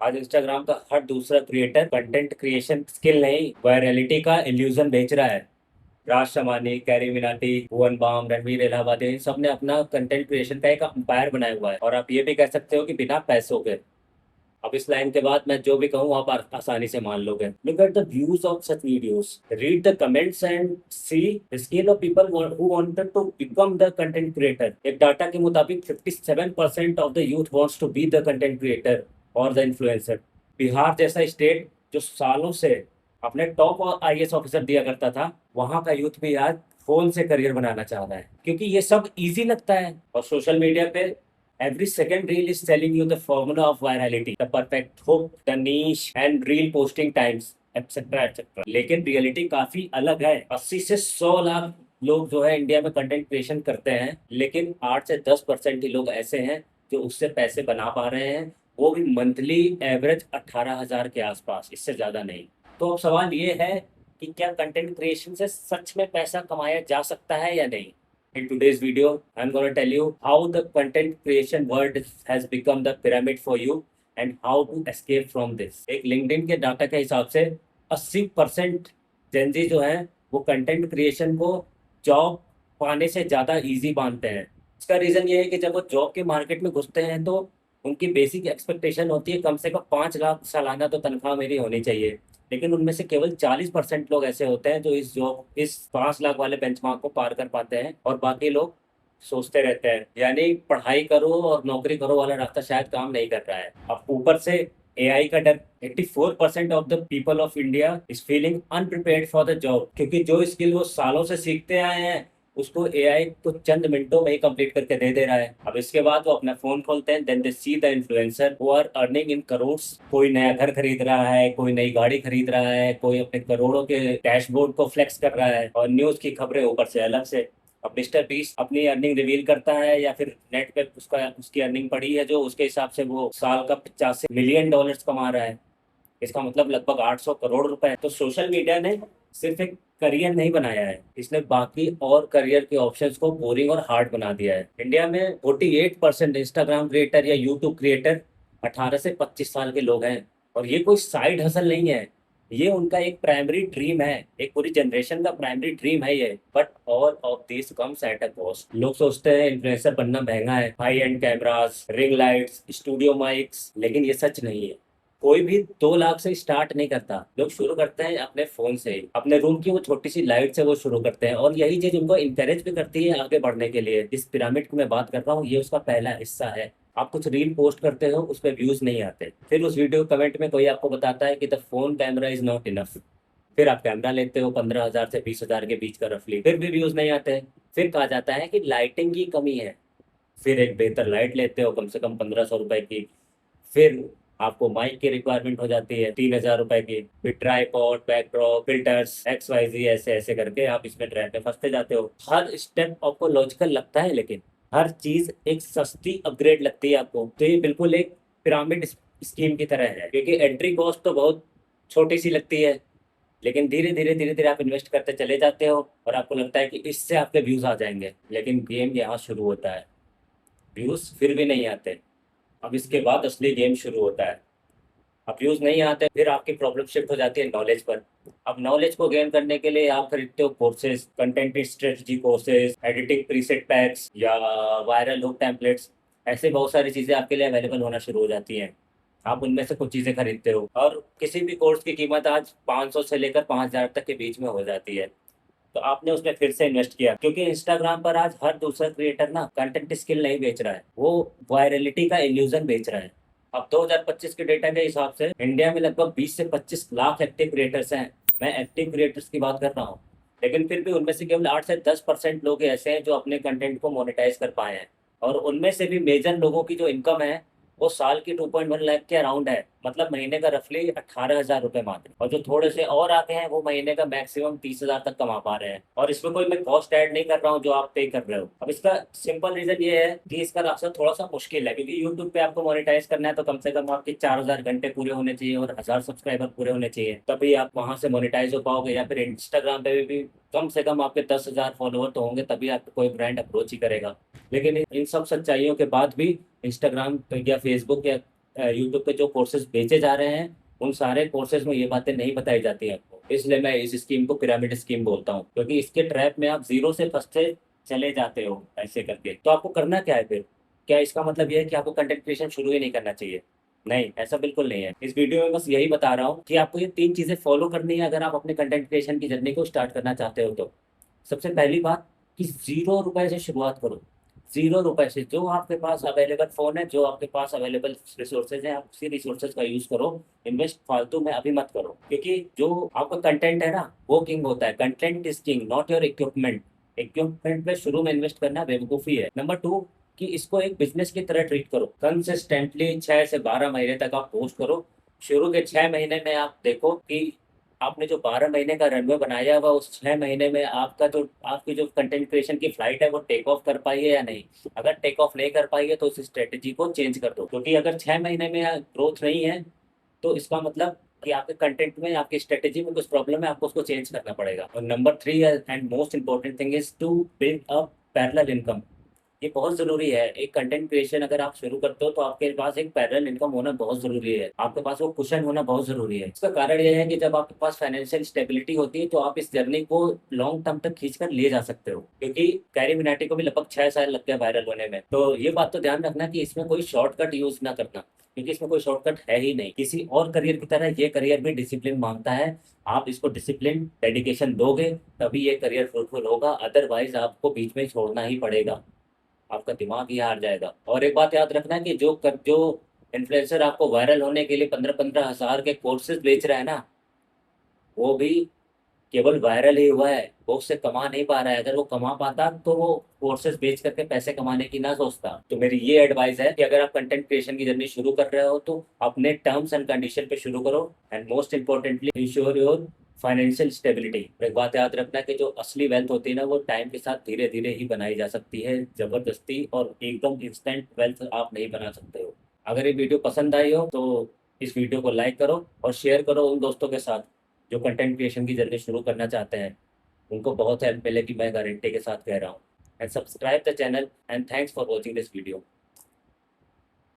आज इंस्टाग्राम का हर दूसरा क्रिएटर कंटेंट क्रिएशन स्किल नहीं, वायरलिटी का इल्यूजन बेच रहा है। राज शमानी, कैरी मिनाटी, भुवन बाम, रणवीर इलाहाबादी, इन सब ने अपना कंटेंट क्रिएशन का एक अंपायर बनाया हुआ है, और आप ये भी कह सकते हो कि बिना पैसों के। अब इस लाइन के बाद मैं जो भी कहूँ आप आसानी से मान लोगे। Look at the views of such videos, read the comments and see the scale of people who wanted to become the content creator. एक डाटा के मुताबिक 57% of the youth wants to be the content creator और the influencer. Bihar जैसा state जो सालों से अपने top IAS officer दिया करता था, वहां का यूथ भी आज फोन से करियर बनाना चाह रहा है, क्योंकि ये सब इजी लगता है। और सोशल मीडिया पे every second reel is telling you the formula of virality, the perfect hook, the niche and reel posting times, etc etc। लेकिन रियलिटी काफी अलग है। 80 से 100 लाख लोग जो है इंडिया में कंटेंट क्रिएशन करते हैं, लेकिन 8 से 10% ही लोग ऐसे हैं जो उससे पैसे बना पा रहे हैं, वो भी मंथली एवरेज 18,000 के आसपास, इससे ज्यादा नहीं। तो अब सवाल ये है कि क्या कंटेंट क्रिएशन से सच में पैसा कमाया जा सकता है या नहीं। In today's video, I'm going to tell you how the content creation world has become the pyramid for you and how to escape from this। एक LinkedIn के डाटा के हिसाब से 80% जेनजी जो है वो कंटेंट क्रिएशन को जॉब पाने से ज़्यादा इजी मानते हैं। इसका रीज़न ये है कि जब वो जॉब के मार्केट में घुसते हैं तो उनकी बेसिक एक्सपेक्टेशन होती है कम से कम 5 लाख सालाना तो तनख्वाह मेरी होनी चाहिए। लेकिन उनमें से केवल 40% लोग ऐसे होते हैं जो इस 5 लाख वाले बेंचमार्क को पार कर पाते हैं, और बाकी लोग सोचते रहते हैं। यानी पढ़ाई करो और नौकरी करो वाला रास्ता शायद काम नहीं कर रहा है। अब ऊपर से एआई का डर। 84% of the people of India is feeling अनप्रिपेयर्ड for the job, क्योंकि जो स्किल वो सालों से सीखते आए हैं उसको एआई को चंद मिनटों में ही कंप्लीट करके दे रहा है। अब इसके बाद वो अपना फोन खोलते हैं, then they see the influencer who are earning in crores. कोई नया घर खरीद रहा है, कोई नई गाड़ी खरीद रहा है, कोई अपने करोड़ों के डैशबोर्ड को फ्लेक्स कर रहा है, और न्यूज की खबरें ऊपर से अलग से। अब मिस्टर बीस्ट अपनी अर्निंग रिवील करता है या फिर नेट पे उसकी अर्निंग पड़ी है जो उसके हिसाब से वो साल का 85 मिलियन डॉलर्स कमा रहा है। इसका मतलब लगभग 800 करोड़ रुपए है। तो सोशल मीडिया ने सिर्फ एक करियर नहीं बनाया है, इसने बाकी और करियर के ऑप्शंस को बोरिंग और हार्ड बना दिया है। इंडिया में 48% इंस्टाग्राम क्रिएटर या यूट्यूब क्रिएटर 18 से 25 साल के लोग हैं, और ये कोई साइड हसल नहीं है, ये उनका एक प्राइमरी ड्रीम है, एक पूरी जनरेशन का प्राइमरी ड्रीम है ये। But all of this comes at a cost. लोग सोचते हैं इन्फ्लुएंसर बनना महंगा है, high and cameras, ring lights, studio mics, लेकिन ये सच नहीं है। कोई भी 2 लाख से स्टार्ट नहीं करता। लोग शुरू करते हैं अपने फोन से ही, अपने रूम की वो छोटी सी लाइट से वो शुरू करते हैं, और यही चीज उनको इंकरेज भी करती है आगे बढ़ने के लिए। इस पिरामिड की मैं बात कर रहा हूँ, ये उसका पहला हिस्सा है। आप कुछ रील पोस्ट करते हो, उस पर व्यूज नहीं आते, फिर उस वीडियो कमेंट में कोई आपको बताता है कि the phone camera is not enough. फिर आप कैमरा लेते हो 15,000 से 20,000 के बीच का रफली, फिर भी व्यूज नहीं आते। फिर कहा जाता है कि लाइटिंग की कमी है। फिर एक बेहतर लाइट लेते हो कम से कम 1,500 रुपए की। फिर आपको माइक की रिक्वायरमेंट हो जाती है 3,000 रुपए की। फिर ट्राईपॉड, बैकड्रॉप, फिल्टर्स, XYZ, ऐसे ऐसे करके आप इसमें ट्रैप में फंसते जाते हो। हर स्टेप आपको लॉजिकल लगता है, लेकिन हर चीज एक सस्ती अपग्रेड लगती है आपको। तो ये बिल्कुल एक पिरामिड स्कीम की तरह है, क्योंकि एंट्री कॉस्ट तो बहुत छोटी सी लगती है, लेकिन धीरे धीरे आप इन्वेस्ट करते चले जाते हो, और आपको लगता है कि इससे आपके व्यूज आ जाएंगे। लेकिन गेम यहाँ शुरू होता है, व्यूज फिर भी नहीं आते। अब इसके बाद असली गेम शुरू होता है। अब व्यूज नहीं आते, फिर आपकी प्रॉब्लम शिफ्ट हो जाती है नॉलेज पर। अब नॉलेज को गेन करने के लिए आप खरीदते हो courses, content strategy courses, editing preset PACS या वायरल हुक टेम्पलेट्स। ऐसे बहुत सारी चीजें आपके लिए अवेलेबल होना शुरू हो जाती हैं। आप उनमें से कुछ चीजें खरीदते हो, और किसी भी कोर्स की कीमत आज 500 से लेकर 5,000 तक के बीच में हो जाती है। तो आपने उसमें फिर से इन्वेस्ट किया, क्योंकि इंस्टाग्राम पर आज हर दूसरा क्रिएटर ना कंटेंट स्किल नहीं बेच रहा है, वो वायरलिटी का इल्यूजन बेच रहा है। अब 2025 के डेटा के हिसाब से इंडिया में लगभग 20 से 25 लाख एक्टिव क्रिएटर्स हैं। मैं एक्टिव क्रिएटर्स की बात कर रहा हूँ। लेकिन फिर भी उनमें से केवल 8 से 10% लोग ऐसे हैं जो अपने कंटेंट को मोनेटाइज कर पाए हैं, और उनमें से भी मेजर लोगों की जो इनकम है वो साल की 2.1 लाख के अराउंड है, मतलब महीने का रफली 18,000 रुपए मात्र। और जो थोड़े से और आगे हैं वो महीने का मैक्सिमम 30,000 तक कमा पा रहे हैं, और इसमें कोई मैं कॉस्ट ऐड नहीं कर रहा हूँ जो आप पे कर रहे हो। अब इसका सिंपल रीजन ये है कि इसका रास्ता थोड़ा सा मुश्किल है, क्योंकि यूट्यूब पे आपको मोनेटाइज करना है तो कम से कम आपके 4,000 घंटे पूरे होने चाहिए और 1,000 सब्सक्राइबर पूरे होने चाहिए, तभी आप वहां से मोनेटाइज हो पाओगे। या फिर इंस्टाग्राम पे भी कम से कम आपके 10,000 फॉलोअर तो होंगे, तभी आपको कोई ब्रांड अप्रोच ही करेगा। लेकिन इन सब सच्चाइयों के बाद भी इंस्टाग्राम या फेसबुक या यूट्यूब पे जो कोर्सेज बेचे जा रहे हैं उन सारे कोर्सेज में ये बातें नहीं बताई जाती हैं आपको। इसलिए मैं इस स्कीम को पिरामिड स्कीम बोलता हूँ, क्योंकि इसके ट्रैप में आप जीरो से फंसते चले जाते हो ऐसे करके। तो आपको करना क्या है फिर? क्या इसका मतलब ये है कि आपको कंटेंट क्रिएशन शुरू ही नहीं करना चाहिए? नहीं, ऐसा बिल्कुल नहीं है। इस वीडियो में बस यही बता रहा हूँ कि आपको ये 3 चीजें फॉलो करनी है अगर आप अपने कंटेंट क्रिएशन की जर्नी को स्टार्ट करना चाहते हो तो। सबसे पहली बात कि 0 रुपए से शुरुआत करो। 0 रुपए से, जो आपके पास अवेलेबल फोन है, जो आपके पास अवेलेबल रिसोर्सेज है, आप उसी रिसोर्सेज का यूज करो। इन्वेस्ट फालतू में अभी मत करो, क्योंकि जो आपका कंटेंट है ना वो किंग होता है। Content is king, not your equipment. Equipment पे शुरू में इन्वेस्ट करना बेवकूफ़ी है। नंबर 2, कि इसको एक बिजनेस की तरह ट्रीट करो। कंसिस्टेंटली 6 से 12 महीने तक आप पोस्ट करो। शुरू के 6 महीने में आप देखो कि आपने जो 12 महीने का रनवे बनाया हुआ, उस 6 महीने में आपका जो आपकी जो कंटेंट क्रिएशन की फ्लाइट है वो टेक ऑफ कर पाई है या नहीं। अगर टेक ऑफ नहीं कर पाई है तो उस स्ट्रेटेजी को चेंज कर दो, क्योंकि अगर 6 महीने में ग्रोथ नहीं है तो इसका मतलब कि आपके कंटेंट में, आपकी स्ट्रेटेजी में कुछ प्रॉब्लम है, आपको उसको चेंज करना पड़ेगा। और number 3 and most important thing is to build up parallel income. ये बहुत जरूरी है। एक कंटेंट क्रिएशन अगर आप शुरू करते हो तो आपके पास एक पैरेलल इनकम होना बहुत जरूरी है। आपके पास वो कुशन होना बहुत जरूरी है। इसका कारण ये है कि जब आपके पास फाइनेंशियल स्टेबिलिटी होती है तो आप इस जर्नी को लॉन्ग टर्म तक खींच कर ले जा सकते हो। क्योंकि कैरी मिनाटी को भी लगभग 6 साल लग गए वायरल होने में। तो ये बात तो ध्यान रखना कि इसमें कोई शॉर्टकट यूज ना करना, क्योंकि इसमें कोई शॉर्टकट है ही नहीं। किसी और करियर की तरह ये करियर भी डिसिप्लिन मांगता है। आप इसको डिसिप्लिन, डेडिकेशन दोगे तभी ये करियर फ्रूटफुल होगा, अदरवाइज आपको बीच में छोड़ना ही पड़ेगा। आपका दिमाग ही हार जाएगा। और एक बात याद रखना कि जो इन्फ्लुएंसर आपको वायरल होने के लिए 15-15 हज़ार के कोर्सेज बेच रहा है ना, वो भी केवल वायरल ही हुआ है, वो उससे कमा नहीं पा रहा है। अगर वो कमा पाता तो वो कोर्सेज बेच करके पैसे कमाने की ना सोचता। तो मेरी ये एडवाइस है कि अगर आप कंटेंट क्रिएशन की जर्नी शुरू कर रहे हो तो अपने टर्म्स एंड कंडीशन पे शुरू करो। And most importantly ensure your financial stability. एक बात याद रखना कि जो असली वेल्थ होती है ना वो टाइम के साथ धीरे धीरे ही बनाई जा सकती है। जबरदस्ती और एकदम इंस्टेंट वेल्थ आप नहीं बना सकते हो। अगर ये वीडियो पसंद आई हो तो इस वीडियो को लाइक करो और शेयर करो उन दोस्तों के साथ जो कंटेंट क्रिएशन की जर्नी शुरू करना चाहते हैं। उनको बहुत हेल्प मिलेगी, मैं गारंटी के साथ कह रहा हूँ। And subscribe the channel and thanks for watching this video.